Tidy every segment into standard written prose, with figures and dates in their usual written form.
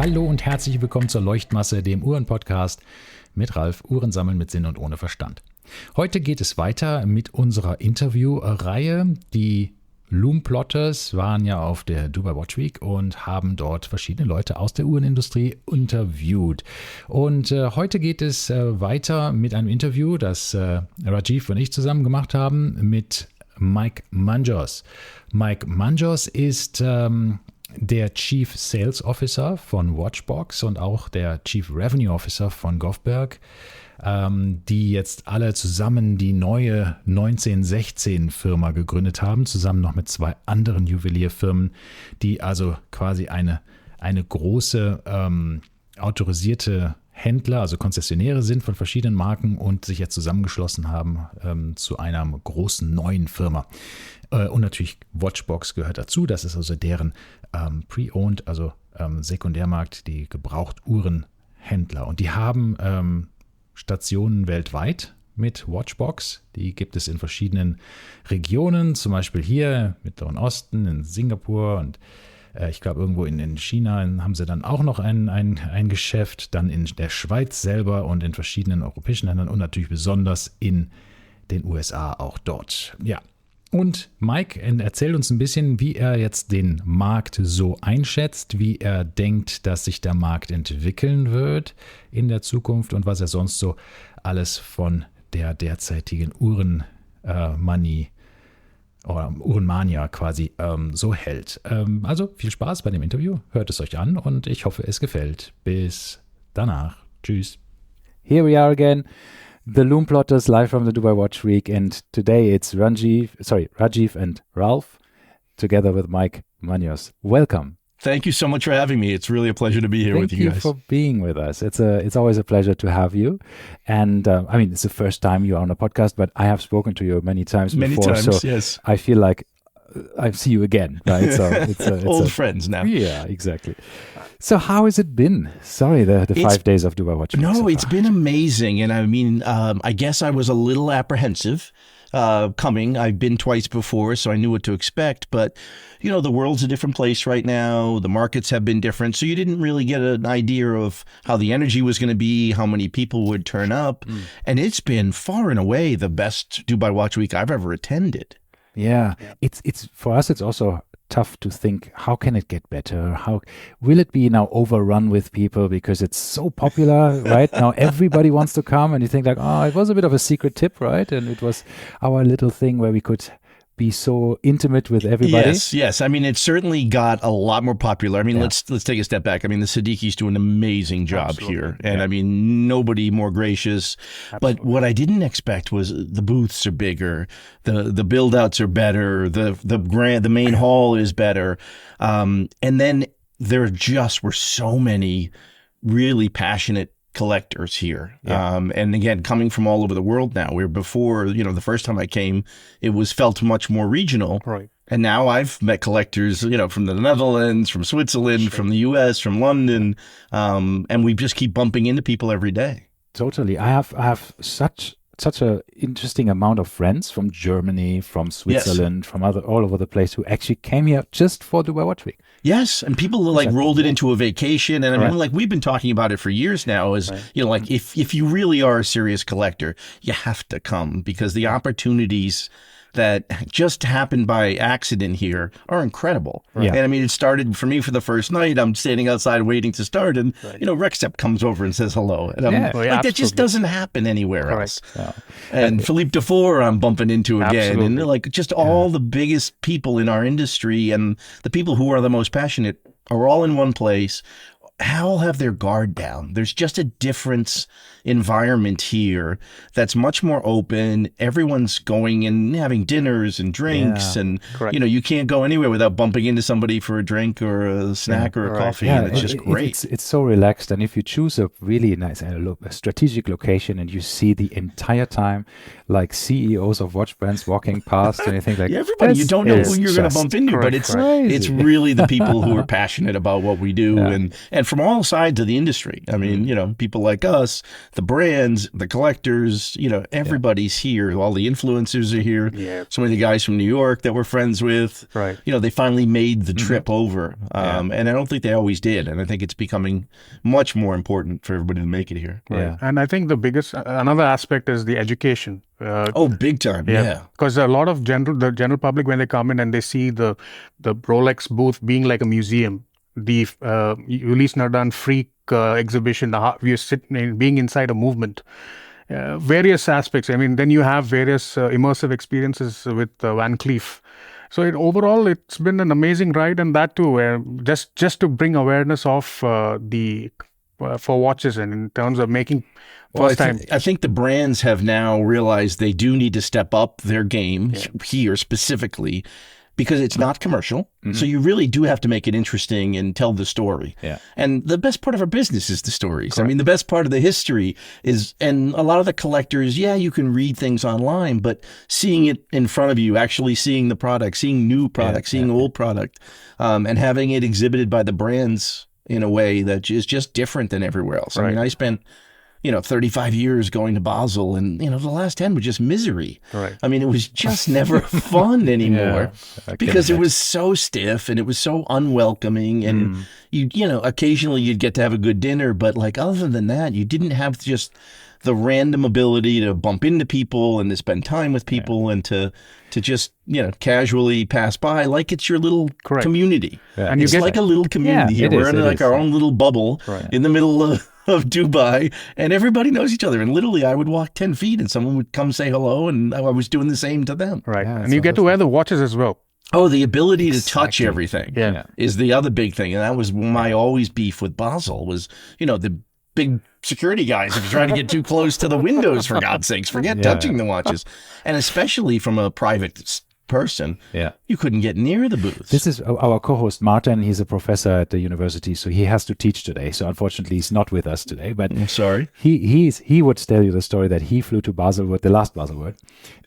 Hallo und herzlich willkommen zur Leuchtmasse, dem Uhren-Podcast mit Ralf, Uhren sammeln mit Sinn und ohne Verstand. Heute geht es weiter mit unserer Interviewreihe. Die Loomplotters waren ja auf der Dubai Watch Week und haben dort verschiedene Leute aus der Uhrenindustrie interviewt. Und heute geht es weiter mit einem Interview, das Rajiv und ich zusammen gemacht haben mit Mike Manjos. Mike Manjos ist der Chief Sales Officer von Watchbox und auch der Chief Revenue Officer von Govberg, die jetzt alle zusammen die neue 1916-Firma gegründet haben, zusammen noch mit zwei anderen Juwelierfirmen, die also quasi eine große autorisierte Händler, also Konzessionäre sind von verschiedenen Marken und sich jetzt zusammengeschlossen haben zu einer großen neuen Firma. Und natürlich Watchbox gehört dazu, das ist also deren Pre-Owned, also Sekundärmarkt, die Gebrauchtuhrenhändler. Und die haben Stationen weltweit mit Watchbox. Die gibt es in verschiedenen Regionen, zum Beispiel hier im Mittleren Osten, in Singapur und ich glaube irgendwo in China haben sie dann auch noch ein Geschäft, dann in der Schweiz selber und in verschiedenen europäischen Ländern und natürlich besonders in den USA auch dort. Ja. Und Mike erzählt uns ein bisschen, wie er jetzt den Markt so einschätzt, wie er denkt, dass sich der Markt entwickeln wird in der Zukunft und was er sonst so alles von der derzeitigen Uhrenmanie oder Uhrenmania quasi so hält. Also viel Spaß bei dem Interview, hört es euch an und ich hoffe, es gefällt. Bis danach. Tschüss. Here we are again. The Loomplotters live from the Dubai Watch Week, and today it's Rajiv and Ralph together with Mike Manjos. Welcome. Thank you so much for having me. It's really a pleasure to be here with you guys. Thank you for being with us. It's always a pleasure to have you. And I mean, it's the first time you are on a podcast, but I have spoken to you many times before. So yes. I feel like I see you again, right? So it's old friends now. Yeah, exactly. So how has it been? Sorry, the 5 days of Dubai Watch Week. No, so it's far. been amazing. And I mean, I guess I was a little apprehensive coming. I've been twice before, so I knew what to expect. But, you know, the world's a different place right now. The markets have been different. So you didn't really get an idea of how the energy was going to be, how many people would turn up. And it's been far and away the best Dubai Watch Week I've ever attended. Yeah, it's for us. It's also tough to think, how can it get better? How will it be now overrun with people because it's so popular right now? Everybody wants to come, and you think like, oh, it was a bit of a secret tip, right? And it was our little thing where we could be so intimate with everybody. Yes. I mean, it certainly got a lot more popular. I mean, let's take a step back. I mean, the Siddiquis do an amazing job here, and I mean, nobody more gracious. Absolutely. But what I didn't expect was the booths are bigger, the build outs are better, the main hall is better, and then there just were so many really passionate collectors here. And again, coming from all over the world now, where before, you know, the first time I came, it was felt much more regional. Right. And now I've met collectors, you know, from the Netherlands, from Switzerland, from the US, from London. And we just keep bumping into people every day. Totally. I have such a interesting amount of friends from Germany, from Switzerland, from all over the place who actually came here just for Dubai Watch Week. Yes, and people like rolled it into a vacation, and I mean, like we've been talking about it for years now. Is you know, like if you really are a serious collector, you have to come because the opportunities that just happened by accident here are incredible. And I mean, it started for me for the first night. I'm standing outside waiting to start, and you know, Rexep comes over and says hello, and I'm like, that just doesn't happen anywhere else. And Philippe Dufour, I'm bumping into again, and they're like just all the biggest people in our industry and the people who are the most passionate are all in one place. All have their guard down. There's just a different environment here that's much more open. Everyone's going and having dinners and drinks, and you know, you can't go anywhere without bumping into somebody for a drink or a snack or a coffee, and it's just great. It's so relaxed, and if you choose a really nice a strategic location, and you see the entire time like CEOs of watch brands walking past, and you think like, everybody, you don't know who you're going to bump into, but it's really the people who are passionate about what we do, and from all sides of the industry. I mean, people like us, the brands, the collectors, everybody's here. All the influencers are here. Yeah. Some of the guys from New York that we're friends with. Right. They finally made the trip over. And I don't think they always did. And I think it's becoming much more important for everybody to make it here. Right. Yeah. And I think another aspect is the education. Big time. Yeah. Because a lot of the general public, when they come in and they see the Rolex booth being like a museum, the Ulysse Nardin freak exhibition, we're sitting, being inside a movement, various aspects. I mean, then you have various immersive experiences with Van Cleef. So overall, it's been an amazing ride, and that too, just to bring awareness of for watches and in terms of making first time. I think the brands have now realized they do need to step up their game here specifically, because it's not commercial. So you really do have to make it interesting and tell the story. Yeah. And the best part of our business is the stories. Correct. I mean, the best part of the history is, and a lot of the collectors, you can read things online, but seeing it in front of you, actually seeing the product, seeing new product, seeing old product, and having it exhibited by the brands in a way that is just different than everywhere else. Right. I mean, I spent 35 years going to Basel, and the last 10 was just misery. Right. I mean, it was just never fun anymore because it was so stiff and it was so unwelcoming, and occasionally you'd get to have a good dinner, but like other than that, you didn't have just the random ability to bump into people and to spend time with people and to just casually pass by like it's your little community. Yeah. And it's like a little community here. We're in our own little bubble in the middle of Dubai, and everybody knows each other. And literally, I would walk 10 feet and someone would come say hello, and I was doing the same to them. Right. Yeah, and you get to wear the watches as well. Oh, the ability to touch everything Yeah. is the other big thing. And that was my always beef with Basel was, the big security guys if you're trying to get too close to the windows, for God's sakes, forget touching the watches. And especially from a private person, you couldn't get near the booths. This is our co-host Martin. He's a professor at the university, so he has to teach today. So unfortunately, he's not with us today. But I'm sorry. He would tell you the story that he flew to Baselworld, the last Baselworld,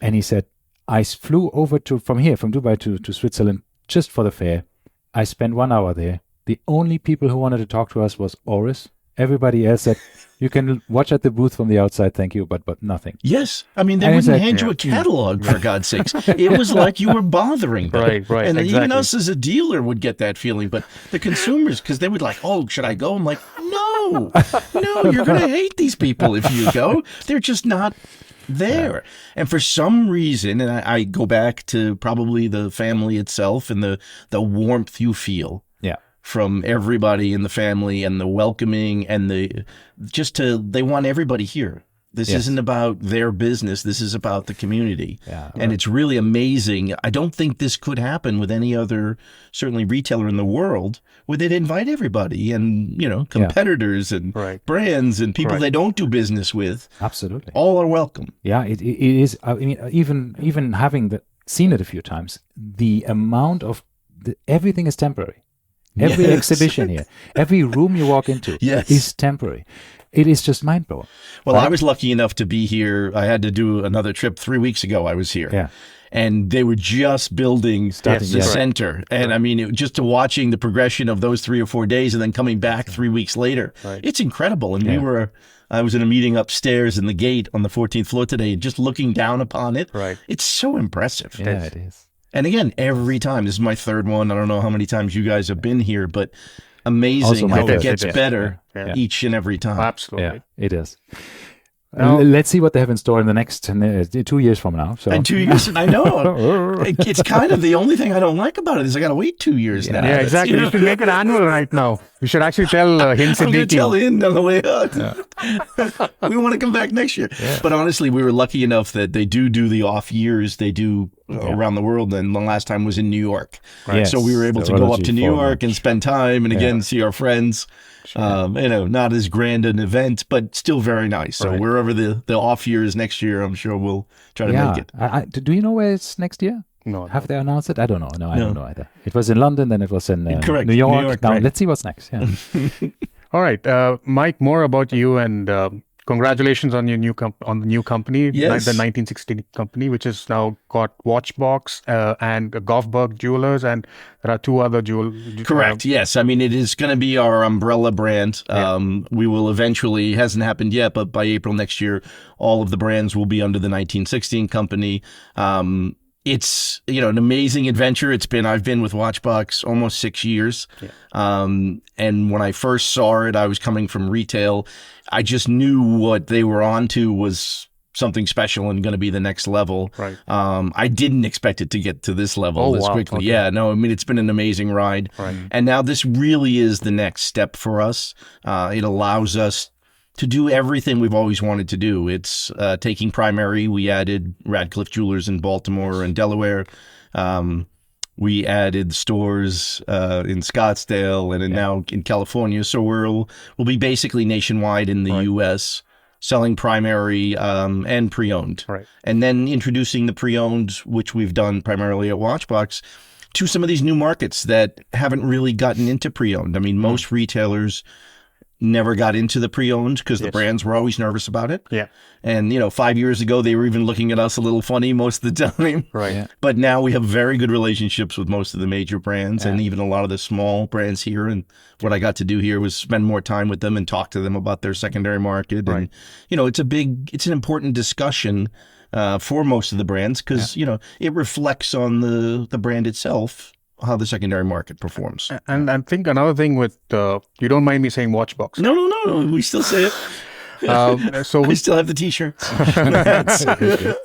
and he said, I flew over from Dubai to Switzerland just for the fair. I spent 1 hour there. The only people who wanted to talk to us was Oris. Everybody else said, you can watch at the booth from the outside, thank you, but nothing. Yes. I mean, they wouldn't hand you a catalog, for God's sakes. It was like you were bothering them. Right, and exactly. even us as a dealer would get that feeling, but the consumers, because they would like, oh, should I go? I'm like, no, you're going to hate these people if you go. They're just not there. And for some reason, and I go back to probably the family itself and the warmth you feel from everybody in the family and the welcoming and they want everybody here. This isn't about their business. This is about the community. Yeah. And it's really amazing. I don't think this could happen with any other, certainly retailer in the world, where they'd invite everybody and, competitors and brands and people they don't do business with. Absolutely. All are welcome. Yeah, it is. I mean, even having seen it a few times, the amount of everything is temporary. Every exhibition here, every room you walk into is temporary. It is just mind-blowing. Well, I was lucky enough to be here. I had to do another trip 3 weeks ago. I was here. Yeah. And they were just building the center. And I mean, just watching the progression of those 3 or 4 days and then coming back 3 weeks later, it's incredible. And I was in a meeting upstairs in the gate on the 14th floor today, just looking down upon it. Right. It's so impressive. Yeah, it is. And again, every time, this is my third one. I don't know how many times you guys have been here, but amazing how it gets better each and every time. Absolutely. Yeah, it is. Let's see what they have in store in the next 2 years from now. So. And 2 years, I know. It's kind of the only thing I don't like about it is I got to wait 2 years now. Yeah, exactly. You should make it annual right now. We should actually tell Hind I'm going to Siddiqui. tell Hind on the way out. We want to come back next year. Yeah. But honestly, we were lucky enough that they do the off years they do around the world. And the last time was in New York. Right. Yes, so we were able to go up to New York and spend time and again see our friends. Sure. Not as grand an event, but still very nice. So wherever the off year is next year, I'm sure we'll try to make it. Do you know where it's next year? No. Have they announced it? I don't know. No, I don't know either. It was in London, then it was in New York. Now let's see what's next. Yeah. All right, Mike, more about you and congratulations on your on the new company, Yes. the 1960 company, which has now got Watchbox and Goffberg Jewelers, and there are two other Correct. Yes. I mean, it is going to be our umbrella brand. We will eventually, hasn't happened yet, but by April next year, all of the brands will be under the 1916 company. It's, an amazing adventure. I've been with Watchbox almost 6 years. And when I first saw it, I was coming from retail. I just knew what they were onto was something special and going to be the next level. Right. I didn't expect it to get to this level this quickly. Okay. Yeah, no, I mean, it's been an amazing ride. Right. And now this really is the next step for us. It allows us to do everything we've always wanted to do. It's taking primary. We added Radcliffe Jewelers in Baltimore and Delaware. We added stores in Scottsdale and now in California. So we'll be basically nationwide in the U.S., selling primary and pre-owned. Right. And then introducing the pre-owned, which we've done primarily at Watchbox, to some of these new markets that haven't really gotten into pre-owned. I mean, most retailers never got into the pre-owned because the brands were always nervous about it. Yeah. And, 5 years ago, they were even looking at us a little funny most of the time. Right. Yeah. But now we have very good relationships with most of the major brands and even a lot of the small brands here. And what I got to do here was spend more time with them and talk to them about their secondary market. Right. And, it's an important discussion for most of the brands because, it reflects on the brand itself, how the secondary market performs. And I think another thing with, you don't mind me saying Watchbox. No, we still say it. So we we still have the t-shirts.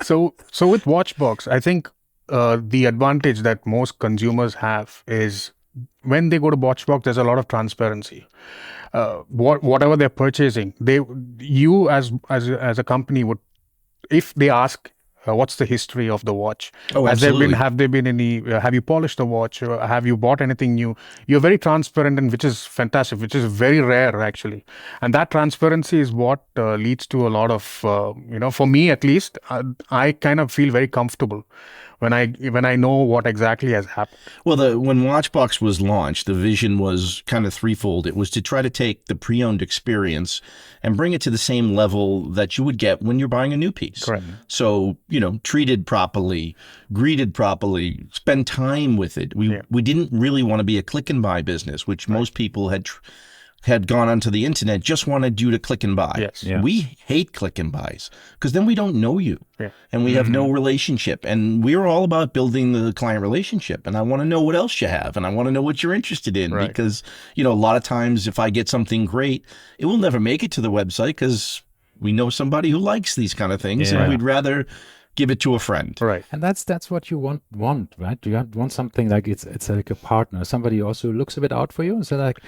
So with Watchbox, I think the advantage that most consumers have is when they go to Watchbox, there's a lot of transparency. Whatever they're purchasing, you as a company would, if they ask, what's the history of the watch? Oh, absolutely. Have there been any, have you polished the watch or have you bought anything new? You're very transparent, and which is fantastic, which is very rare actually. And that transparency is what leads to a lot of, for me at least, I kind of feel very comfortable when I know what exactly has happened. Well, when Watchbox was launched, the vision was kind of threefold. It was to try to take the pre-owned experience and bring it to the same level that you would get when you're buying a new piece. Correct. So, treated properly, greeted properly, spend time with it. We didn't really want to be a click and buy business, which most people had gone onto the internet, just wanted you to click and buy. Yes. Yeah. We hate click and buys because then we don't know you and we have no relationship. And we're all about building the client relationship. And I want to know what else you have. And I want to know what you're interested in because, a lot of times if I get something great, it will never make it to the website because we know somebody who likes these kind of things and we'd rather give it to a friend. Right. And that's what you want, right? You want something like it's like a partner, somebody also looks a bit out for you. So like,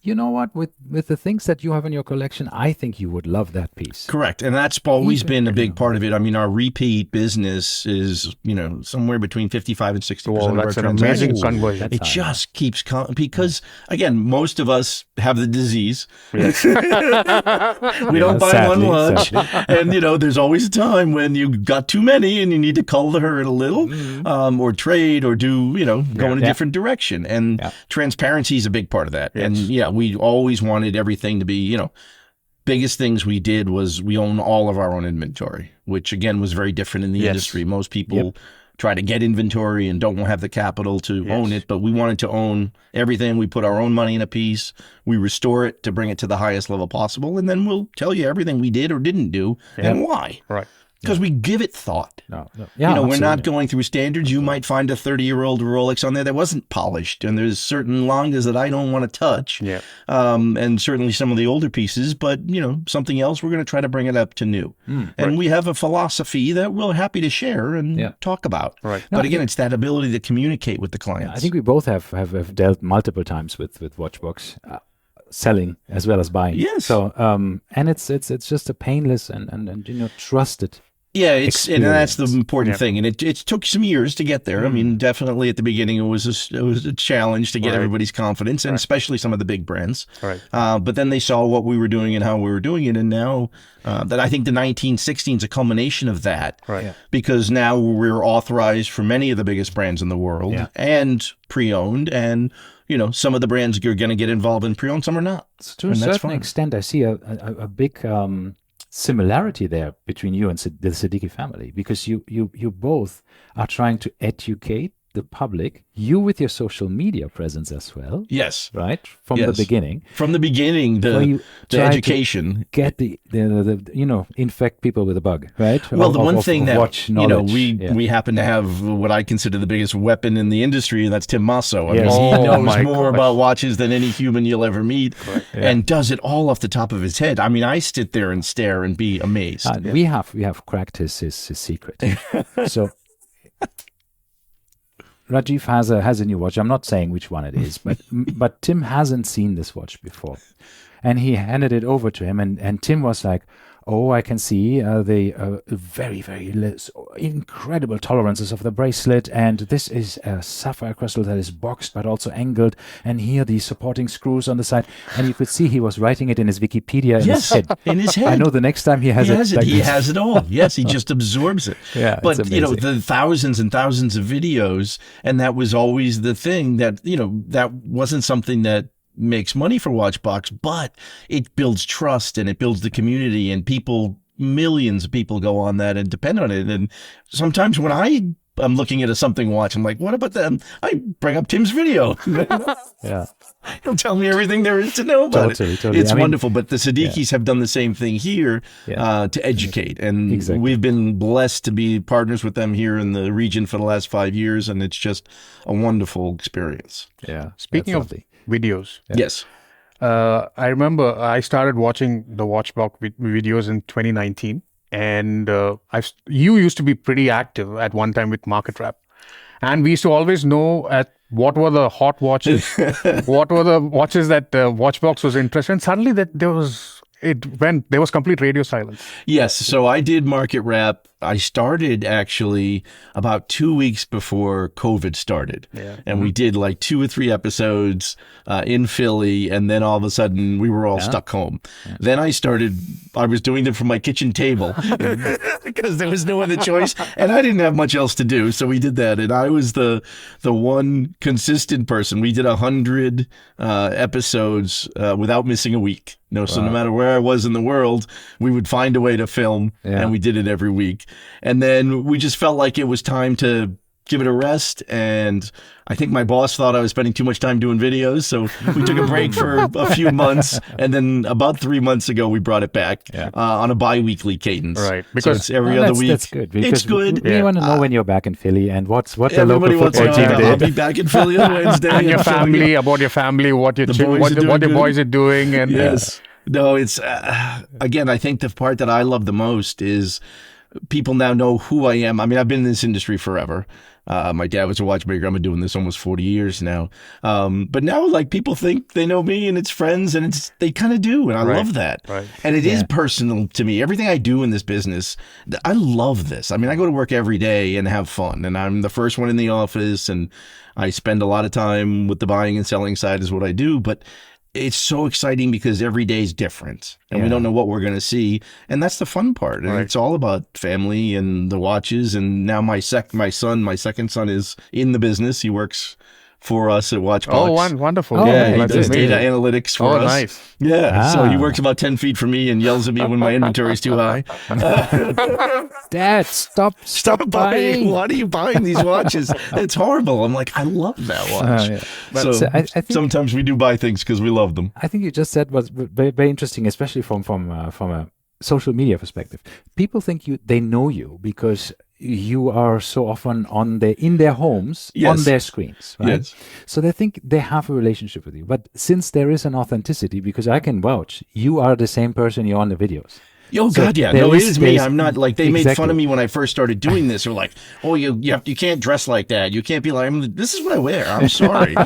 you know what, with the things that you have in your collection, I think you would love that piece. Correct. And that's always been a big part of it. I mean, our repeat business is, somewhere between 55 and 60% of our that's an transactions. amazing conversion. It just keeps coming because, again, most of us have the disease. We don't buy one watch. And, there's always a time when you got too many and you need to cull the herd a little or trade or do, go in a different direction. And transparency is a big part of that. Yes. And we always wanted everything to be, biggest things we did was we own all of our own inventory, which again was very different in the industry. Most people try to get inventory and don't have the capital to own it, but we wanted to own everything. We put our own money in a piece. We restore it to bring it to the highest level possible. And then we'll tell you everything we did or didn't do and why. Right. Because we give it thought. No. Yeah, we're not going through standards. You might find a 30-year-old Rolex on there that wasn't polished, and there's certain longas that I don't want to touch. Yeah. And certainly some of the older pieces, but something else, we're going to try to bring it up to new. And we have a philosophy that we're happy to share and talk about. Right. But again, it's that ability to communicate with the clients. I think we both have dealt multiple times with Watchbox. Selling as well as buying. Yes. So and it's just a painless and trusted. Yeah, and that's the important thing, and it took some years to get there. I mean, definitely at the beginning it was a challenge to get everybody's confidence, and especially some of the big brands. Right. But then they saw what we were doing and how we were doing it, and now that I think the 1916 is a culmination of that. Right. Yeah. Because now we're authorized for many of the biggest brands in the world and pre-owned, and some of the brands you're going to get involved in pre-owned, some are not. So to a certain extent, I see a big similarity there between you and the Siddiqui family, because you both are trying to educate the public, you with your social media presence as well. Yes. Right? From the beginning. From the beginning, the education. Get the infect people with a bug, right? Well, the one thing that, we happen to have what I consider the biggest weapon in the industry, and that's Tim Mosso. I mean, he knows more about watches than any human you'll ever meet, and does it all off the top of his head. I mean, I sit there and stare and be amazed. We have cracked his secret. So Rajiv has a new watch. I'm not saying which one it is, but Tim hasn't seen this watch before. And he handed it over to him, and Tim was like, oh, I can see the very, very incredible tolerances of the bracelet, and this is a sapphire crystal that is boxed but also angled, and here the supporting screws on the side. And you could see he was writing it in his Wikipedia in his head. In his head. I know the next time he has it. He has it all. Yes, he just absorbs it. Yeah, but the thousands and thousands of videos, and that was always the thing that that wasn't something that makes money for Watchbox, but it builds trust and it builds the community, and millions of people go on that and depend on it. And sometimes when I'm looking at something watch, I'm like, what about them? I bring up Tim's video. Yeah. He'll tell me everything there is to know about it. Totally. It's wonderful. But the Siddiquis have done the same thing here to educate. And we've been blessed to be partners with them here in the region for the last 5 years. And it's just a wonderful experience. Yeah. Speaking of videos. Yes. I remember I started watching the Watchbox videos in 2019. And you used to be pretty active at one time with Market Wrap. And we used to always know what were the hot watches, what were the watches that Watchbox was interested in. Suddenly there was complete radio silence. Yes. So I did Market Wrap. I started actually about 2 weeks before COVID started. Yeah. And we did like 2 or 3 episodes in Philly. And then all of a sudden we were all stuck home. Yeah. Then I was doing them from my kitchen table because there was no other choice. And I didn't have much else to do. So we did that. And I was the one consistent person. We did 100 episodes without missing a week. So no matter where I was in the world, we would find a way to film, and we did it every week. And then we just felt like it was time to give it a rest. And I think my boss thought I was spending too much time doing videos. So we took a break for a few months. And then about 3 months ago, we brought it back on a bi-weekly cadence. Right. Because it's every other week. That's good. It's good. We want to know when you're back in Philly and what the local football team did. I'll be back in Philly on Wednesday. And your family, about your family, what your boys are doing. And yes. No, it's, again, I think the part that I love the most is people now know who I am. I mean, I've been in this industry forever. My dad was a watchmaker. I've been doing this almost 40 years now. But now, like, people think they know me and it's friends, and they kind of do. And I love that. Right. And it is personal to me. Everything I do in this business, I love this. I mean, I go to work every day and have fun, and I'm the first one in the office, and I spend a lot of time with the buying and selling side is what I do. But it's so exciting because every day is different and we don't know what we're going to see. And that's the fun part. And it's all about family and the watches. And now my second son is in the business. He works for us at Watchbox. Oh, wonderful. He does data analytics for us. Oh, nice. Yeah. So he works about 10 feet from me and yells at me when my inventory is too high. Dad, stop buying. Why are you buying these watches? It's horrible. I'm like, I love that watch. So I think sometimes we do buy things because we love them. I think you just said was very, very interesting, especially from a social media perspective. People think they know you because you are so often in their homes, on their screens, right? Yes. So they think they have a relationship with you. But since there is an authenticity, because I can vouch, you are the same person you're on the videos. Oh, so God, yeah. No, it is me. I'm not like, they made fun of me when I first started doing this. They're like, oh, you can't dress like that. You can't be like, this is what I wear. I'm sorry.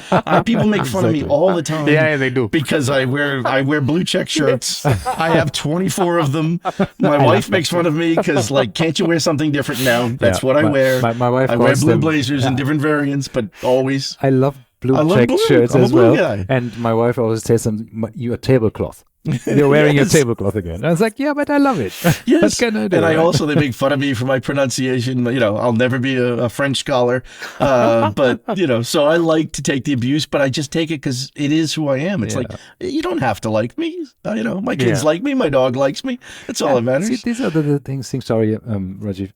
People make fun of me all the time. Yeah, they do. Because I wear blue check shirts. I have 24 of them. My wife makes fun of me because, like, can't you wear something different now? That's what I wear. My wife I wear blue blazers in different variants, but always. I love blue I love check blue. shirts I'm a as blue well. guy. And my wife always says, "You're a tablecloth. You're wearing Yes. a tablecloth again." And I was like, "Yeah, but I love it." Yes. What can I do? And I right? also, they make fun of me for my pronunciation. You know, I'll never be a French scholar. But, you know, so I like to take the abuse, but I just take it because it is who I am. It's like, you don't have to like me. You know, my kids like me. My dog likes me. That's all that matters. See, these are the things. Sorry, Rajiv.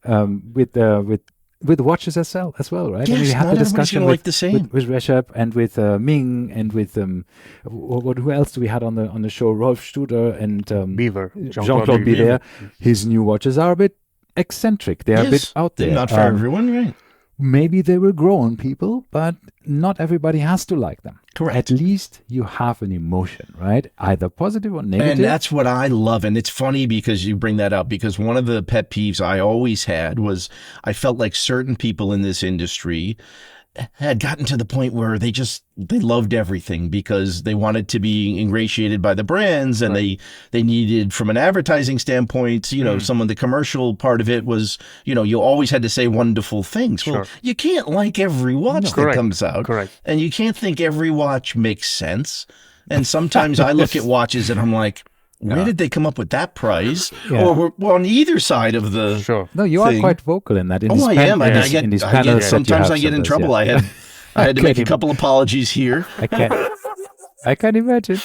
With watches as well, right? Yes, we had not the everybody's discussion gonna like the same. with Reshab and with Ming and with who else do we had on the show? Rolf Studer and Beaver. Jean-Claude Biver. His new watches are a bit eccentric. They are a bit out there. They're not for everyone, right? Maybe they will grow on people, but not everybody has to like them. Correct. At least you have an emotion, right? Either positive or negative. And that's what I love. And it's funny because you bring that up, because one of the pet peeves I always had was I felt like certain people in this industry had gotten to the point where they loved everything because they wanted to be ingratiated by the brands, and they needed, from an advertising standpoint, you know, some of the commercial part of it was, you know, you always had to say wonderful things. Well, you can't like every watch that comes out. Correct. And you can't think every watch makes sense. And sometimes I look at watches and I'm like, where did they come up with that price? Or we're on either side of the No, you are quite vocal in that. I am. And I get sometimes I get in trouble. I had to make a couple apologies here. I can imagine.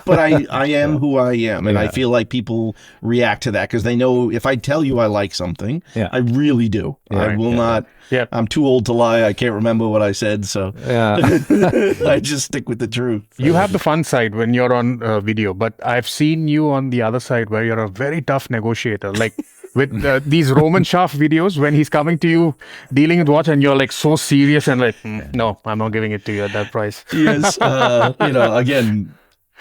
But I am who I am, and I feel like people react to that because they know if I tell you I like something, I really do. I will not. Yeah. I'm too old to lie. I can't remember what I said, so I just stick with the truth. You have the fun side when you're on video, but I've seen you on the other side where you're a very tough negotiator. Like with these Roman Schaff videos, when he's coming to you dealing with watch, and you're like so serious and like, no, I'm not giving it to you at that price. Yes, you know, again.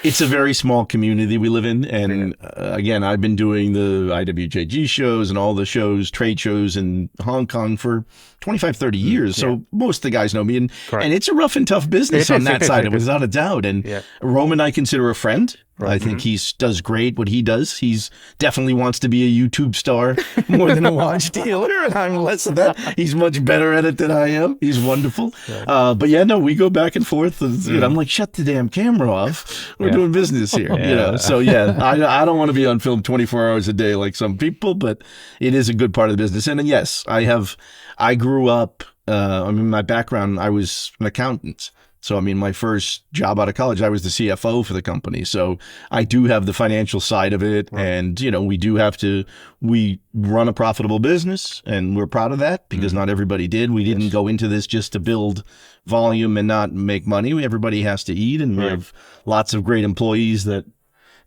It's a very small community we live in. And again, I've been doing the IWJG shows and all the shows, trade shows in Hong Kong for 25, 30 years. So most of the guys know me. And it's a rough and tough business on that side, without a doubt. And Roman, I consider a friend. I think he does great what he does. He's definitely wants to be a YouTube star more than a watch dealer, and I'm less of that. He's much better at it than I am. He's wonderful. But yeah, no, we go back and forth. And, you know, I'm like, shut the damn camera off. We're doing business here. You know, so yeah, I don't want to be on film 24 hours a day like some people, but it is a good part of the business. And yes, I grew up. I mean, my background, I was an accountant. So, I mean, my first job out of college, I was the CFO for the company. So I do have the financial side of it. And, you know, we run a profitable business, and we're proud of that because not everybody did. We didn't go into this just to build volume and not make money. Everybody has to eat, and we have lots of great employees that,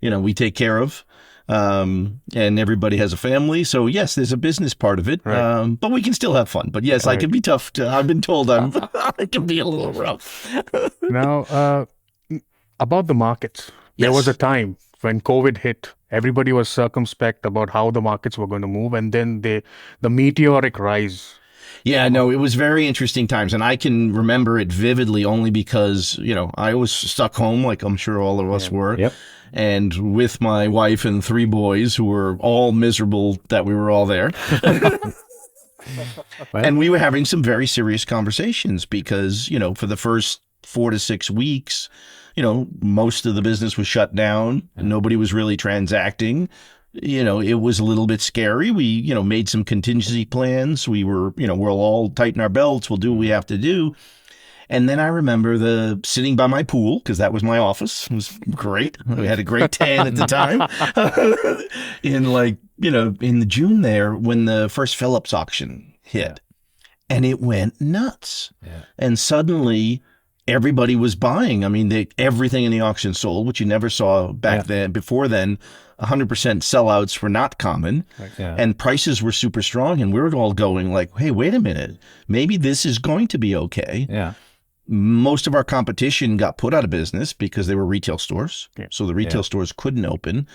you know, we take care of. And everybody has a family. So yes, there's a business part of it. But we can still have fun. But yes, I can be tough. I've been told I can be a little rough. Now, about the markets, there was a time when COVID hit, everybody was circumspect about how the markets were going to move. And then the meteoric rise. Yeah, no, it was very interesting times. And I can remember it vividly only because, you know, I was stuck home like I'm sure all of us were. Yep. And with my wife and 3 boys who were all miserable that we were all there. And we were having some very serious conversations because, you know, for the first 4 to 6 weeks, you know, most of the business was shut down. Nobody was really transacting. You know, it was a little bit scary. We, you know, made some contingency plans. We were, you know, we'll all tighten our belts. We'll do what we have to do. And then I remember sitting by my pool, because that was my office. It was great. We had a great tan at the time. In like, you know, in the June there, when the first Phillips auction hit. And it went nuts. And suddenly everybody was buying. I mean, everything in the auction sold, which you never saw back then. Before then, 100% sellouts were not common. And prices were super strong. And we were all going like, hey, wait a minute. Maybe this is going to be okay. Most of our competition got put out of business because they were retail stores. So the retail stores couldn't open.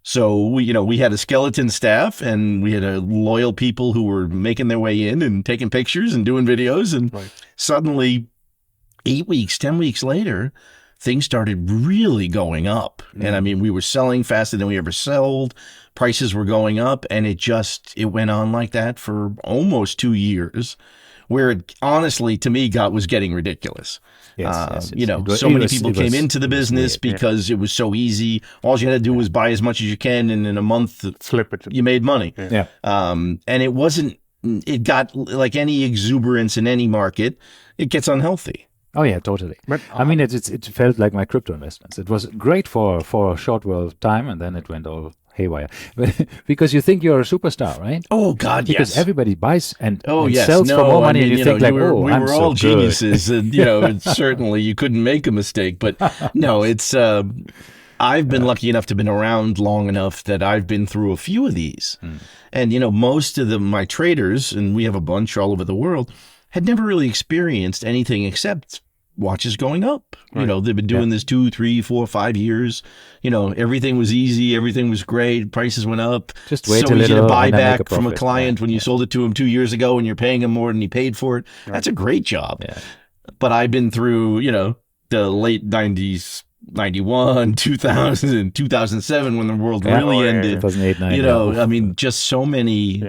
So we had a skeleton staff, and we had loyal people who were making their way in and taking pictures and doing videos. And suddenly 8 weeks, 10 weeks later, things started really going up. And I mean, we were selling faster than we ever sold. Prices were going up, and it went on like that for almost 2 years, where it honestly, to me, was getting ridiculous. Yes. You know, so many people came into the business because it was so easy. All you had to do was buy as much as you can, and in a month, flip it. Mm. You made money. Yeah. And it got like any exuberance in any market, it gets unhealthy. Oh yeah, totally. But, I mean, it felt like my crypto investments. It was great for a short while of time, and then it went all haywire. Because you think you're a superstar, right? Oh God, because yes. everybody buys and Yes. sells for more money, and you think like, we oh, I'm were so all good. geniuses, and certainly you couldn't make a mistake. But no, it's. I've been lucky enough to have been around long enough that I've been through a few of these, and most of my traders, and we have a bunch all over the world, had never really experienced anything except watches going up. Right. They've been doing this 2, 3, 4, 5 years. Everything was easy. Everything was great. Prices went up. Just wait so a easy little to buy and then make back a from a profit. client when you sold it to him 2 years ago and you're paying him more than he paid for it. Right. That's a great job. Yeah. But I've been through, the late 90s, 91, 2000, 2007 when the world really ended. 2008, 9, I mean, just so many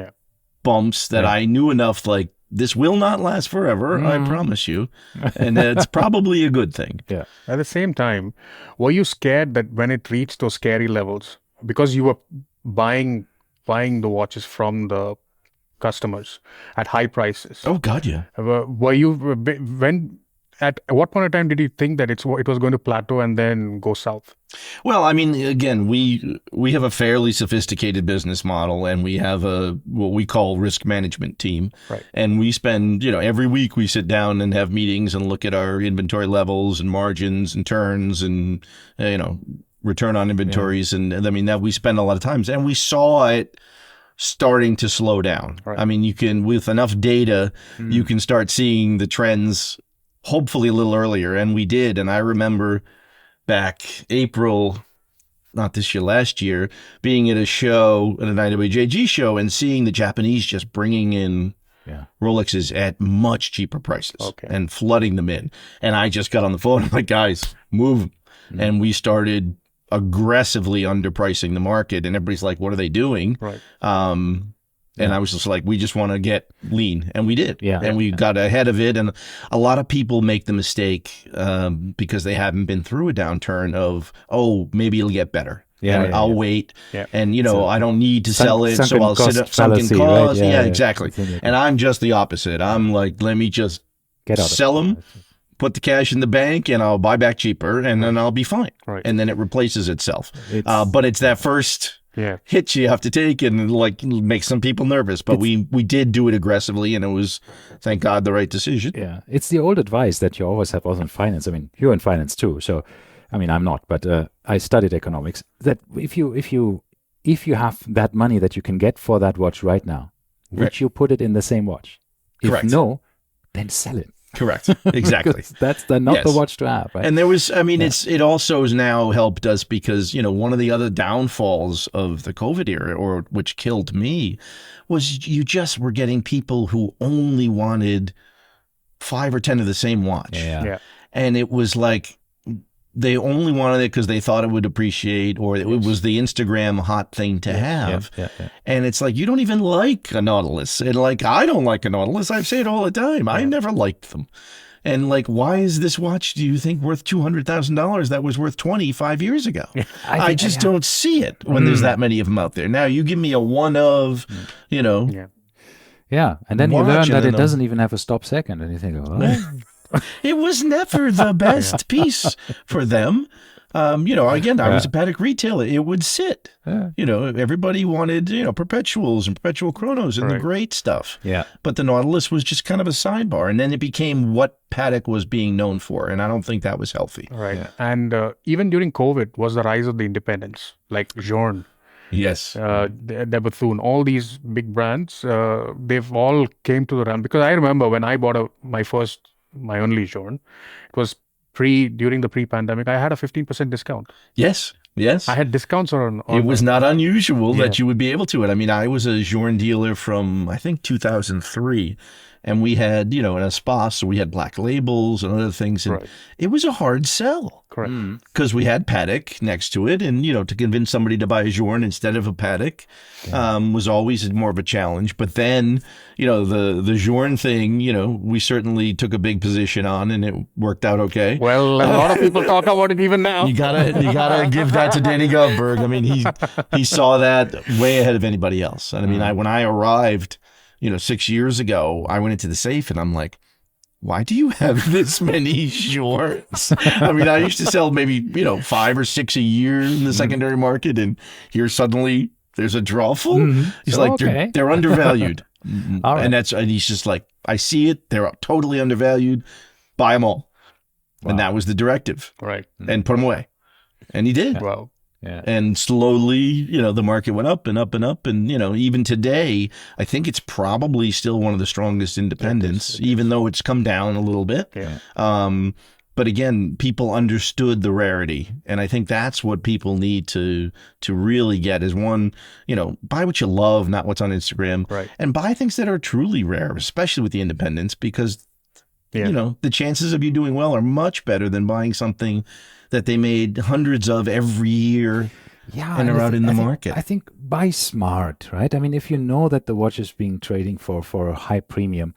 bumps that I knew enough, like, this will not last forever, I promise you. And it's probably a good thing. Yeah. At the same time, were you scared that when it reached those scary levels, because you were buying the watches from the customers at high prices? Oh, God, yeah. Were you at what point of time did you think that it was going to plateau and then go south? Well, I mean, again, we have a fairly sophisticated business model, and we have what we call risk management team. Right. And we spend, every week we sit down and have meetings and look at our inventory levels and margins and turns and, return on inventories. And I mean, that we spend a lot of times, and we saw it starting to slow down. Right. I mean, you can, with enough data, you can start seeing the trends hopefully a little earlier. And we did. And I remember back April, not this year, last year, being at a show, at an IWJG show, and seeing the Japanese just bringing in Rolexes at much cheaper prices and flooding them in. And I just got on the phone. I'm like, guys, move. And we started aggressively underpricing the market. And everybody's like, what are they doing? Right. And I was just like, we just want to get lean. And we did. Yeah. And we got ahead of it. And a lot of people make the mistake because they haven't been through a downturn of, maybe it'll get better. I'll wait. Yeah. And, I don't need to sell it. So I'll sit up sunken fallacy, cost. right? Yeah, exactly. And I'm just the opposite. I'm like, let me just sell them, put the cash in the bank, and I'll buy back cheaper, and then I'll be fine. Right. And then it replaces itself. But it's that first hit you have to take, and like make some people nervous. But we did do it aggressively, and it was, thank God, the right decision. Yeah, it's the old advice that you always have also in finance. I mean, you're in finance too, so I mean, I'm not, but I studied economics. That if you have that money that you can get for that watch right now, would you put it in the same watch? Correct. If no, then sell it. Correct. Exactly. That's not the watch to have. Right? And there was, I mean, it also has now helped us because, one of the other downfalls of the COVID era, or which killed me, was you just were getting people who only wanted 5 or 10 of the same watch. Yeah. And it was like, they only wanted it because they thought it would appreciate, or it was the Instagram hot thing to have. Yeah. And it's like, you don't even like a Nautilus. And like, I don't like a Nautilus. I say it all the time. I never liked them. And like, why is this watch, do you think, worth $200,000 that was worth 25 years ago? I just don't see it when there's that many of them out there. Now, you give me a one of, Yeah, and then you learn that it doesn't even have a stop second, and you think, it was never the best piece for them. Again, I was a Patek retailer. It would sit. Everybody wanted, perpetuals and perpetual chronos and the great stuff. Yeah. But the Nautilus was just kind of a sidebar. And then it became what Patek was being known for. And I don't think that was healthy. Right. Yeah. And even during COVID was the rise of the independents, like Journe. Yes. The Bethune, all these big brands, they've all came to the realm. Because I remember when I bought my only Journe, it was during the pre-pandemic, I had a 15% discount. Yes. I had discounts on it was not unusual that you would be able to it. I mean, I was a Journe dealer from, I think, 2003. and we had, you know, an Espas, so we had black labels and other things. And it was a hard sell. Correct. Because we had Paddock next to it. And, you know, to convince somebody to buy a Journe instead of a Paddock was always more of a challenge. But then, you know, the Journe thing, you know, we certainly took a big position on, and it worked out okay. Well, a lot of people talk about it even now. You gotta give that to Danny Govberg. I mean, he saw that way ahead of anybody else. And I mean, when I arrived, you know, 6 years ago, I went into the safe and I'm like, why do you have this many shorts? I mean, I used to sell maybe, you know, 5 or 6 a year in the secondary market, and here suddenly there's a drawful. He's like, they're undervalued. And he's just like, I see it. They're totally undervalued. Buy them all. Wow. And that was the directive. Right. And put them away. And he did. Wow. Yeah. And slowly, you know, the market went up and up and up. And, you know, even today, I think it's probably still one of the strongest independents, even though it's come down a little bit. Yeah. But again, people understood the rarity. And I think that's what people need to really get is one, you know, buy what you love, not what's on Instagram. Right. And buy things that are truly rare, especially with the independents, because, you know, the chances of you doing well are much better than buying something that they made hundreds of every year and are out in the market. I think buy smart, right? I mean, if you know that the watch is being trading for a high premium,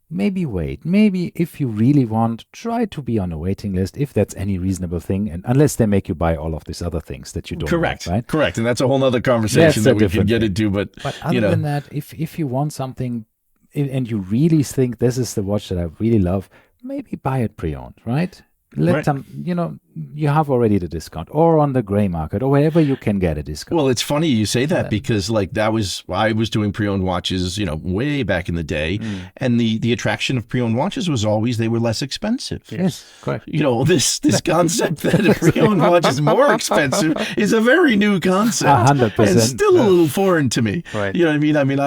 maybe wait. Maybe if you really want, try to be on a waiting list if that's any reasonable thing, and unless they make you buy all of these other things that you don't want, right? Correct. And that's a whole other conversation that we can get into. But other than that, if you want something and you really think this is the watch that I really love, maybe buy it pre-owned, right? Let them, you know, you have already the discount, or on the gray market, or wherever you can get a discount. Well, it's funny you say that because like I was doing pre-owned watches, you know, way back in the day. And the attraction of pre-owned watches was always they were less expensive. Yes, correct. You know, this concept that a pre-owned watch is more expensive is a very new concept. 100%. And still a little foreign to me. Right. You know what I mean? I mean,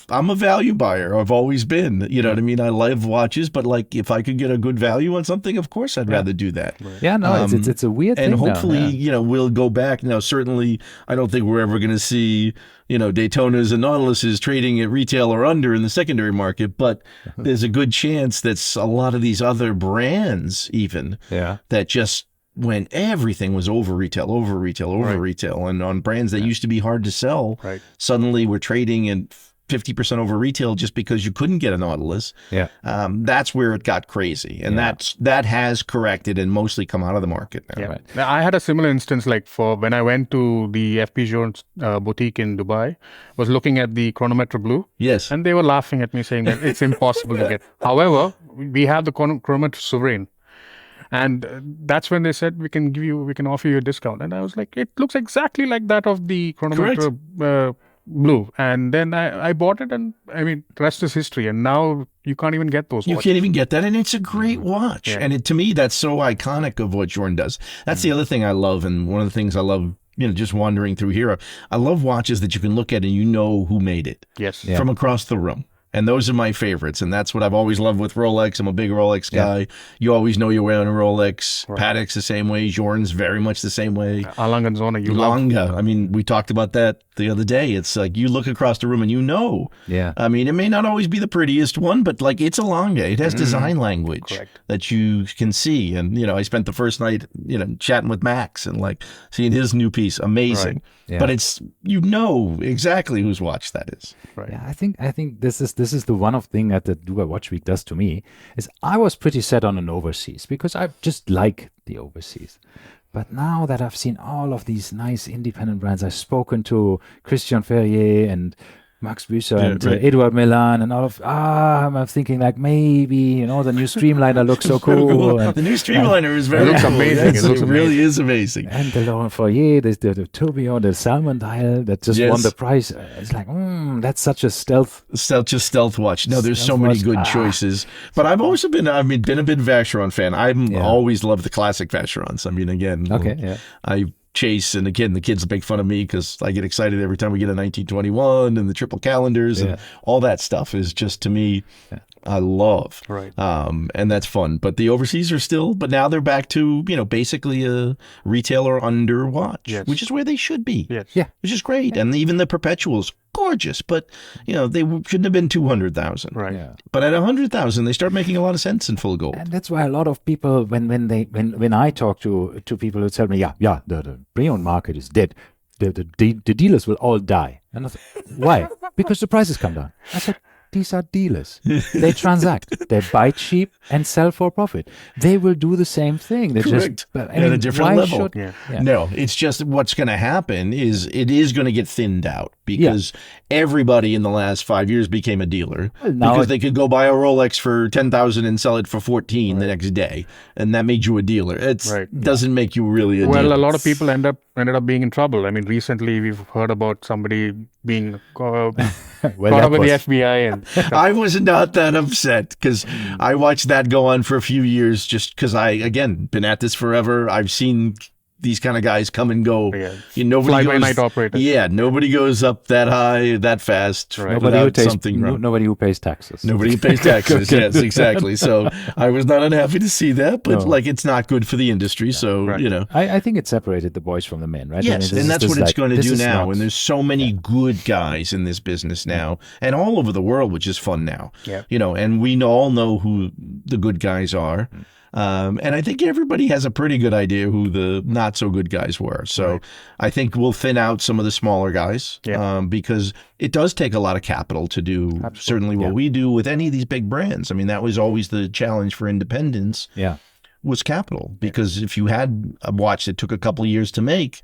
I'm a value buyer. I've always been. You know what I mean? I love watches, but like if I could get a good value on something, of course I'd rather do that. Right. Yeah, no, it's a weird and thing. And hopefully, you know, we'll go back. Now, certainly, I don't think we're ever going to see, you know, Daytonas and Nautiluses trading at retail or under in the secondary market. But there's a good chance that a lot of these other brands even that just when everything was over retail, and on brands that used to be hard to sell, suddenly we're trading at 50% over retail just because you couldn't get a Nautilus. That's where it got crazy. And that has corrected and mostly come out of the market now. Yeah. Now, I had a similar instance like for when I went to the FP Jones boutique in Dubai, was looking at the Chronometer Blue. Yes. And they were laughing at me saying that it's impossible to get. However, we have the Chronometer Sovereign. And that's when they said, we can offer you a discount. And I was like, it looks exactly like that of the Chronometer Blue. And then I bought it, and I mean, the rest is history. And now you can't even get those watches. You can't even get that, and it's a great watch. And to me, that's so iconic of what Journe does. That's the other thing I love, and one of the things I love, you know, just wandering through here. I love watches that you can look at and you know who made it. Yes. From across the room. And those are my favorites. And that's what I've always loved with Rolex. I'm a big Rolex guy. You always know you're wearing a Rolex. Patek's the same way. Journe's very much the same way. A Lange & Söhne, you love. I mean, we talked about that the other day. It's like you look across the room and you know. Yeah. I mean, it may not always be the prettiest one, but like it's a Lange. It has design language that you can see. And, you know, I spent the first night, you know, chatting with Max and like seeing his new piece. Amazing. But it's, you know exactly whose watch that is. Yeah, I think this is the one of thing that the Dubai Watch Week does to me is I was pretty set on an overseas because I just like the overseas. But now that I've seen all of these nice independent brands, I've spoken to Christian Ferrier and Max Büsser and Edouard Milan and all of, I'm thinking like maybe, you know, the new Streamliner looks so cool. And, the new Streamliner is very looks cool. amazing. It really is amazing. And the Laurent Fourier, the tourbillon, the salmon dial that just won the prize. It's like, that's such a stealth watch. No, there's so many good choices. But I've also been a bit Vacheron fan. I've always loved the classic Vacherons. I mean, again, I chase, and again, the kids make fun of me because I get excited every time we get a 1921 and the triple calendars and all that stuff is just, to me, I love. And that's fun. But the overseas are still, but now they're back to, you know, basically a retailer under watch, which is where they should be. Yeah. Which is great. And even the perpetuals gorgeous, but they shouldn't have been 200,000. Right. Yeah. But at 100,000, they start making a lot of sense in full gold. And that's why a lot of people, when I talk to people who tell me, the pre-owned market is dead, the dealers will all die. And I thought, why? Because the prices come down. I said, these are dealers. They transact. They buy cheap and sell for profit. They will do the same thing. They Correct. Just, At a different level. Yeah. No, it's just what's going to happen is it is going to get thinned out because everybody in the last 5 years became a dealer because they could go buy a Rolex for 10,000 and sell it for 14 the next day, and that made you a dealer. It doesn't make you really a dealer. Well, a lot of people ended up being in trouble. I mean, recently we've heard about somebody being caught up with the FBI. And I was not that upset because I watched that go on for a few years just because again, been at this forever. I've seen these kind of guys come and go. Fly-by-night operators. Yeah, nobody goes up that high, that fast. Right. Nobody who pays taxes. Nobody who pays taxes. Yes, exactly. So I was not unhappy to see that, but it's not good for the industry. Yeah, so, I think it separated the boys from the men, right? Yes, and that's what it's going to do now. And there's so many good guys in this business now and all over the world, which is fun now. Yeah. And we all know who the good guys are. And I think everybody has a pretty good idea who the not so good guys were. So I think we'll thin out some of the smaller guys because it does take a lot of capital to do certainly what we do with any of these big brands. I mean, that was always the challenge for independents was capital, because if you had a watch that took a couple of years to make,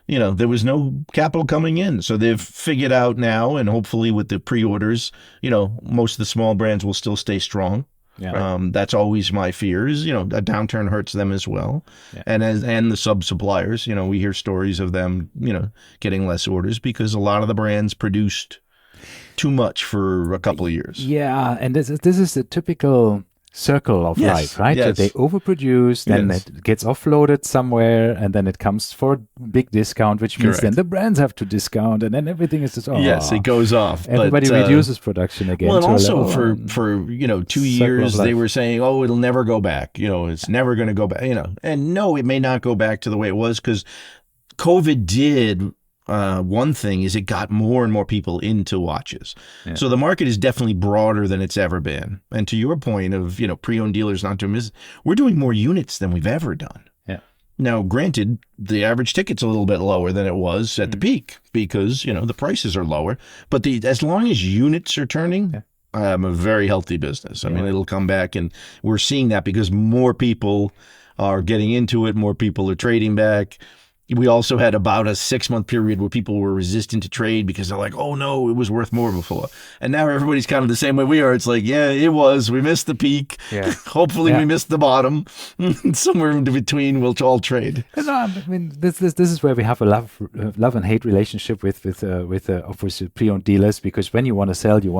there was no capital coming in. So they've figured out now, and hopefully with the pre-orders, most of the small brands will still stay strong. Yeah. That's always my fear is, a downturn hurts them as well. Yeah. And the sub-suppliers, we hear stories of them, getting less orders because a lot of the brands produced too much for a couple of years. Yeah, and this is the typical circle of life, right? Yes. So they overproduce, then it gets offloaded somewhere, and then it comes for a big discount, which means then the brands have to discount, and then everything is just yes, it goes off. Everybody reduces production again. Well, and also for 2 years they were saying, oh, it'll never go back. It's never going to go back. And no, it may not go back to the way it was because COVID did. One thing is it got more and more people into watches. Yeah. So the market is definitely broader than it's ever been. And to your point of, pre-owned dealers not doing business, we're doing more units than we've ever done. Yeah. Now, granted, the average ticket's a little bit lower than it was at the peak because, the prices are lower. But as long as units are turning, a very healthy business. I mean, it'll come back, and we're seeing that because more people are getting into it, more people are trading back. We also had about a 6-month period where people were resistant to trade because they're like, oh no, it was worth more before. And now everybody's kind of the same way we are. It's like, yeah, it was. We missed the peak. Yeah. Hopefully we missed the bottom. Somewhere in between, we'll all trade. No, I mean, this is where we have a love and hate relationship with pre-owned dealers, because when you want to sell, you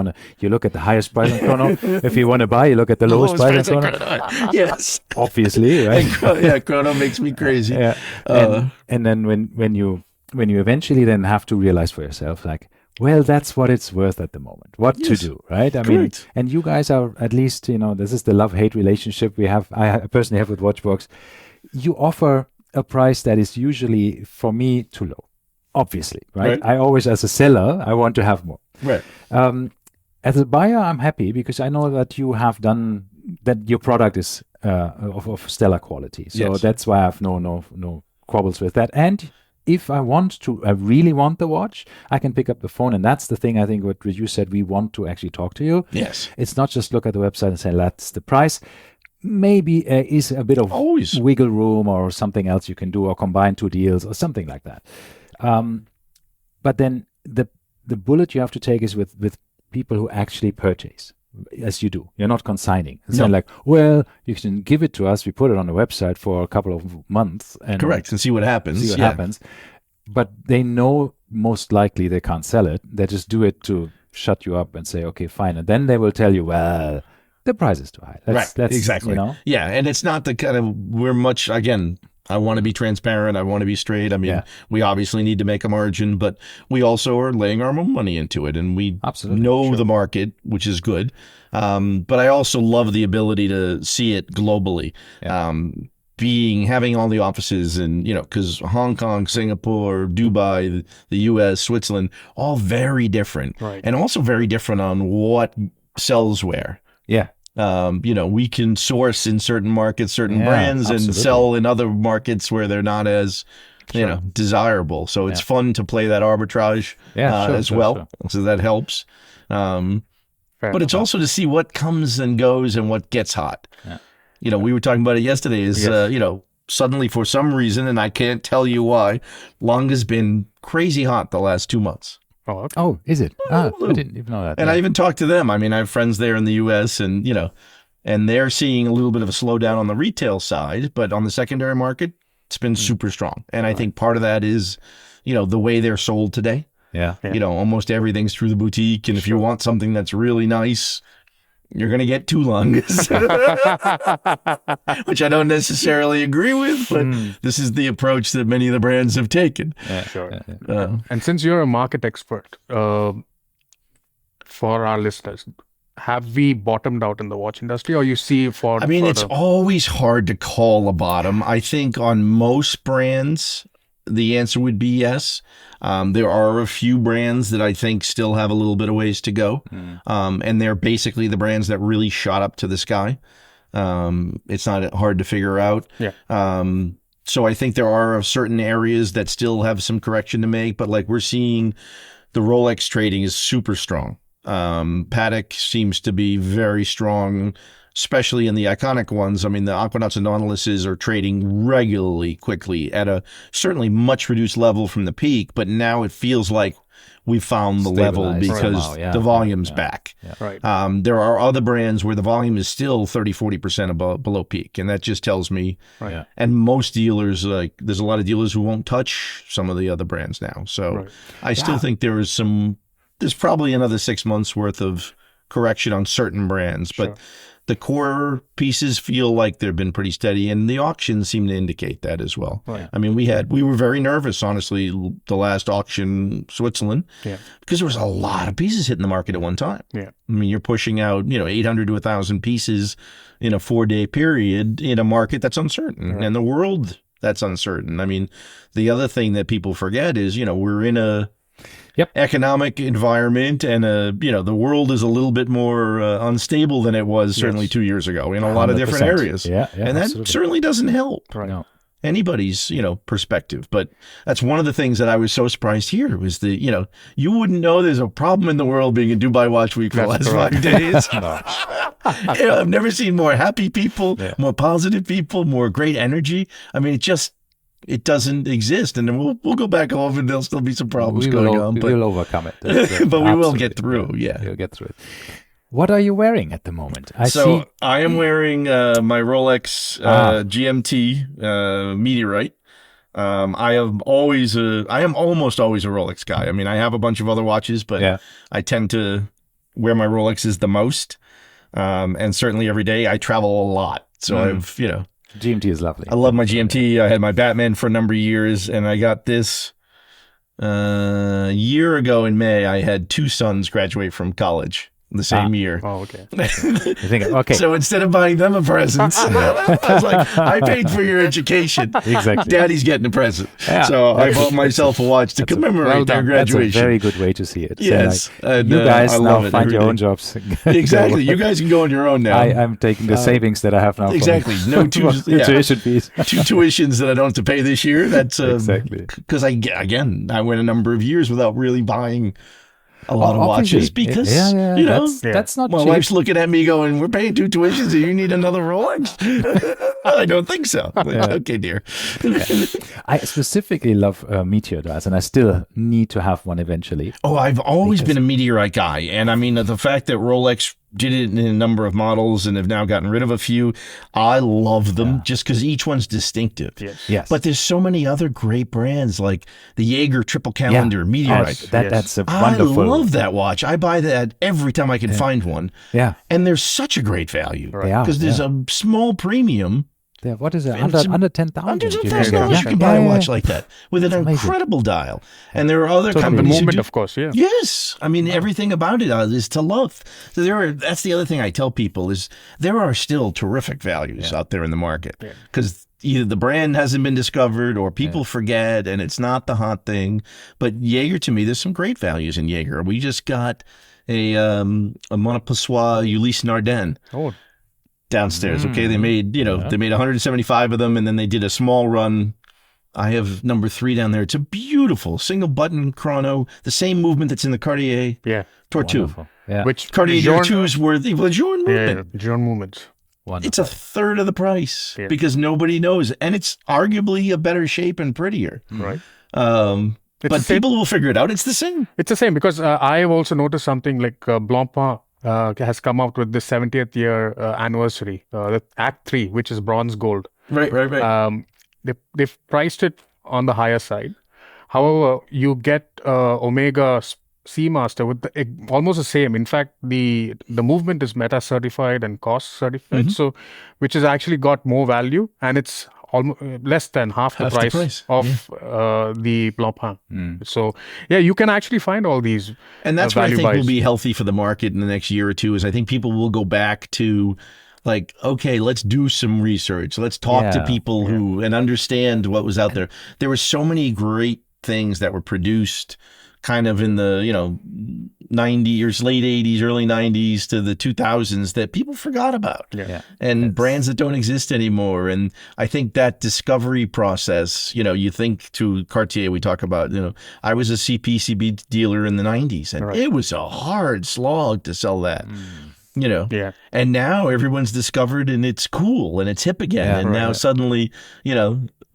look at the highest price on Chrono. If you want to buy, you look at the lowest price on Chrono. Yes. Obviously, right? Chrono makes me crazy. Yeah. And then when you eventually then have to realize for yourself, like, well, that's what it's worth at the moment. What to do, right? I mean, and you guys are at least, this is the love-hate relationship I personally have with Watchbox. You offer a price that is usually, for me, too low. Obviously, right? I always, as a seller, I want to have more. Right. As a buyer, I'm happy because I know that you have done that. Your product is of stellar quality, so that's why I have no quabbles with that. And if I really want the watch, I can pick up the phone. And that's the thing, I think, what you said, we want to actually talk to you. Yes. It's not just look at the website and say, that's the price. Maybe is a bit of wiggle room or something else you can do, or combine two deals or something like that. But then the bullet you have to take is with people who actually purchase. As you do. You're not consigning. It's not like, well, you can give it to us. We put it on the website for a couple of months. And see what happens. But they know most likely they can't sell it. They just do it to shut you up and say, okay, fine. And then they will tell you, well, the price is too high. That's exactly. Yeah, and it's not the kind of, we're much, again, I want to be transparent. I want to be straight. I mean, we obviously need to make a margin, but we also are laying our own money into it, and we know the market, which is good. But I also love the ability to see it globally. Yeah. having all the offices and, because Hong Kong, Singapore, Dubai, the US, Switzerland, all very different. Right. And also very different on what sells where. Yeah. We can source in certain markets, certain brands and sell in other markets where they're not as, desirable. So it's fun to play that arbitrage as well. So that helps. But it's also to see what comes and goes and what gets hot. Yeah. We were talking about it yesterday is, suddenly for some reason, and I can't tell you why, Long has been crazy hot the last 2 months. Oh, okay. Oh, is it? I didn't even know that. And I even talked to them. I mean, I have friends there in the U.S. and, and they're seeing a little bit of a slowdown on the retail side, but on the secondary market, it's been super strong. And I think part of that is, the way they're sold today. Yeah. Almost everything's through the boutique. And if you want something that's really nice, you're going to get two Longs, which I don't necessarily agree with, but this is the approach that many of the brands have taken. Yeah. Sure. And since you're a market expert, for our listeners, have we bottomed out in the watch industry, or you see it's always hard to call a bottom. I think on most brands, the answer would be yes. There are a few brands that I think still have a little bit of ways to go. And they're basically the brands that really shot up to the sky. It's not hard to figure out. Yeah. So I think there are certain areas that still have some correction to make, but like we're seeing the Rolex trading is super strong. Patek seems to be very strong, especially in the iconic ones. I mean, the Aquanauts and Nautiluses are trading regularly, quickly at a certainly much reduced level from the peak, but now it feels like we found the level because the volume's back. Yeah. Right. There are other brands where the volume is still 30-40% below peak, and that just tells me. Right. Yeah. And most dealers, there's a lot of dealers who won't touch some of the other brands now. So I still think there's probably another 6 months worth of correction on certain brands, but the core pieces feel like they've been pretty steady, and the auctions seem to indicate that as well. Right. I mean, we were very nervous, honestly, the last auction, Switzerland, because there was a lot of pieces hitting the market at one time. Yeah. I mean, you're pushing out, 800 to 1,000 pieces in a 4-day period in a market that's uncertain, and the world that's uncertain. I mean, the other thing that people forget is, we're in a economic environment, and the world is a little bit more unstable than it was certainly 2 years ago in a lot of different areas. And that certainly doesn't help anybody's perspective. But that's one of the things that I was so surprised here was that you wouldn't know there's a problem in the world being in Dubai Watch Week for the last 5 days. I've never seen more happy people, more positive people, more great energy. I mean, it doesn't exist, and then we'll go back home, and there'll still be some problems going on. We will overcome it, but we will get through. Yeah, we'll get through it. What are you wearing at the moment? I am wearing my Rolex GMT Meteorite. I am almost always a Rolex guy. I mean, I have a bunch of other watches, but I tend to wear my Rolexes the most, and certainly every day. I travel a lot, so I've GMT is lovely. I love my GMT. I had my Batman for a number of years, and I got this a year ago in May. I had 2 sons graduate from college the same year. Oh, okay. So instead of buying them a present, I was like, I paid for your education. Exactly. Daddy's getting a present. Yeah. So I bought myself a watch to commemorate their graduation. That's a very good way to see it. Yes. So you guys now find your own jobs. Exactly. You guys can go on your own now. I'm taking the savings that I have now. Exactly. No tuition fees. 2 tuitions that I don't have to pay this year. That's exactly. Because I went a number of years without really buying a lot of watches because that's not my cheap. wife's looking at me going, we're paying 2 tuitions and you need another Rolex. I don't think so. Okay, dear. I specifically love meteor dials, and I still need to have one eventually. I've always been a meteorite guy, and I mean the fact that Rolex did it in a number of models and have now gotten rid of a few, I love them just because each one's distinctive. Yes. But there's so many other great brands like the Jaeger triple calendar meteorite. That's a wonderful. I love that watch. I buy that every time I can find one. Yeah. And they're such a great value. Because there's a small premium. What is it? Under 10,000. Under $10,000 you can buy a watch like that with an incredible dial. And there are other companies. The movement, of course, Yes. I mean, everything about it is to love. So that's the other thing I tell people is there are still terrific values out there in the market because either the brand hasn't been discovered or people forget and it's not the hot thing. But Jaeger, to me, there's some great values in Jaeger. We just got a Montpassoir Ulysse Nardin downstairs. Okay, they made they made 175 of them, and then they did a small run. I have number 3 down there. It's a beautiful single button chrono, the same movement that's in the Cartier Tortue. Yeah. Which Cartier Tortues were the Journe movement. Journe movements. Wonderful. It's a third of the price because nobody knows, and it's arguably a better shape and prettier. Right. But people will figure it out. It's the same. It's the same because I have also noticed something like Blancpain has come out with the 70th year anniversary, the Act 3, which is bronze gold. Right. They've priced it on the higher side. However, you get Omega Seamaster with almost the same. In fact, the movement is meta certified and cost certified, so which has actually got more value, and it's almost less than half the price of the Blancpain. So you can actually find all these. And that's what I think will be healthy for the market in the next year or two. Is I think people will go back to, like, okay, let's do some research. Let's talk to people who and understand what was out there. There were so many great things that were produced kind of in the 90s, late 80s, early 90s to the 2000s that people forgot about. And brands that don't exist anymore. And I think that discovery process, you think to Cartier, we talk about, I was a CP/CB dealer in the 90s, and it was a hard slog to sell that. And now everyone's discovered and it's cool and it's hip again. Now suddenly,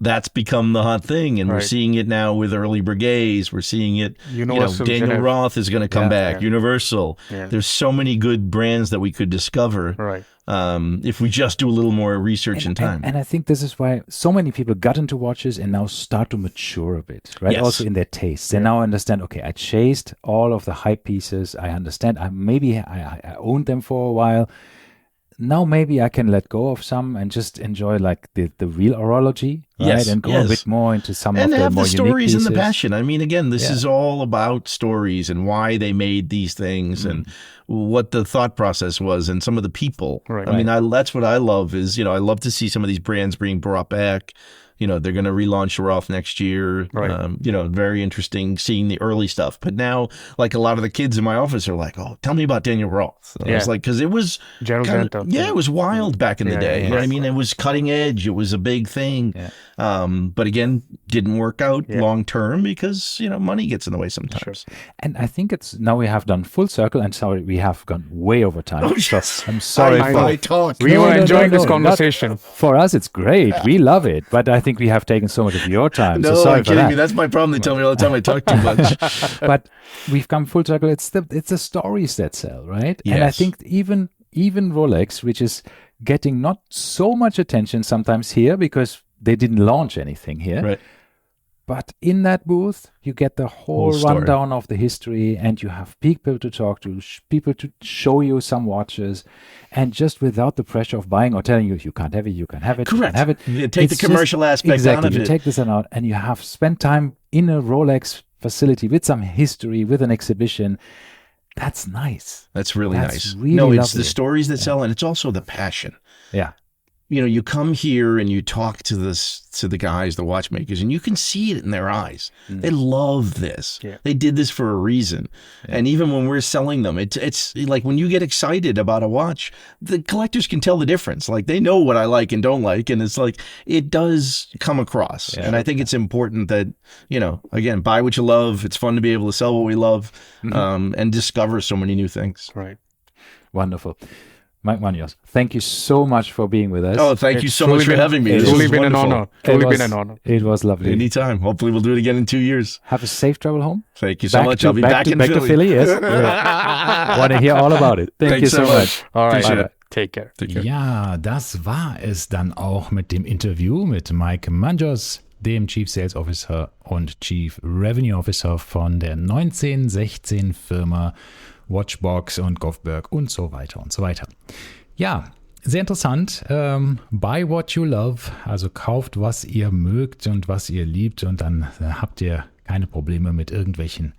that's become the hot thing. And we're seeing it now with early brigades. We're seeing it, Daniel Roth is going to come back, Universal. There's so many good brands that we could discover if we just do a little more research and time. And I think this is why so many people got into watches and now start to mature a bit, right? Also in their tastes. They now understand, okay, I chased all of the hype pieces. I understand. I owned them for a while. Now maybe I can let go of some and just enjoy like the real horology, right? And go a bit more into some of the more unique pieces. And have the stories and the passion. I mean, again, this is all about stories and why they made these things and what the thought process was and some of the people. I mean, that's what I love is, I love to see some of these brands being brought back. They're going to relaunch Roth next year. Very interesting seeing the early stuff. But now, like a lot of the kids in my office are like, "Oh, tell me about Daniel Roth." I was like, because it was it was wild back in the day. You know what I mean? It was cutting edge. It was a big thing. But again, didn't work out long term because money gets in the way sometimes. And I think it's now we have done full circle. And sorry, we have gone way over time. Oh, yes. So I'm sorry. I talk. We were enjoying this conversation. For us, it's great. We love it. But I think we have taken so much of your time. No, so sorry for that. That's my problem. They tell me all the time I talk too much. But we've come full circle. It's the stories that sell, right? Yes. And I think even Rolex, which is getting not so much attention sometimes here because they didn't launch anything here. Right. But in that booth, you get the whole rundown of the history, and you have people to talk to, people to show you some watches, and just without the pressure of buying or telling you can't have it, you can have it, correct. You can have it. You take the commercial aspect out of it. You take this out, and you have spent time in a Rolex facility with some history, with an exhibition. That's nice. That's really nice. Really no, it's lovely. the stories that sell, and it's also the passion. Yeah. You come here and you talk to the guys, the watchmakers, and you can see it in their eyes. They love this. They did this for a reason. And even when we're selling them, it's like when you get excited about a watch, the collectors can tell the difference. Like they know what I like and don't like. And it's like, it does come across. And I think it's important that, again, buy what you love. It's fun to be able to sell what we love and discover so many new things. Right. Wonderful. Mike Manjos, thank you so much for being with us. Oh, thank you so much for having me. It's truly been an honor. It was lovely. Anytime. Hopefully we'll do it again in 2 years. Have a safe travel home. Thank you so much. I'll be back in Philly. Back to Philly, yes. Want to hear all about it. Thank you so much. All right. Take care. Ja, das war es dann auch mit dem Interview mit Mike Manjos, dem Chief Sales Officer und Chief Revenue Officer von der 1916 Firma Watchbox und Goffberg und so weiter und so weiter. Ja, sehr interessant. Buy what you love, also kauft, was ihr mögt und was ihr liebt und dann habt ihr keine Probleme mit irgendwelchen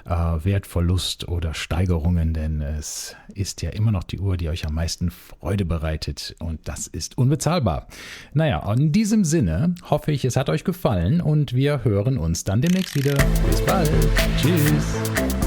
Wertverlust oder Steigerungen, denn es ist ja immer noch die Uhr, die euch am meisten Freude bereitet und das ist unbezahlbar. Naja, in diesem Sinne hoffe ich, es hat euch gefallen und wir hören uns dann demnächst wieder. Bis bald. Tschüss.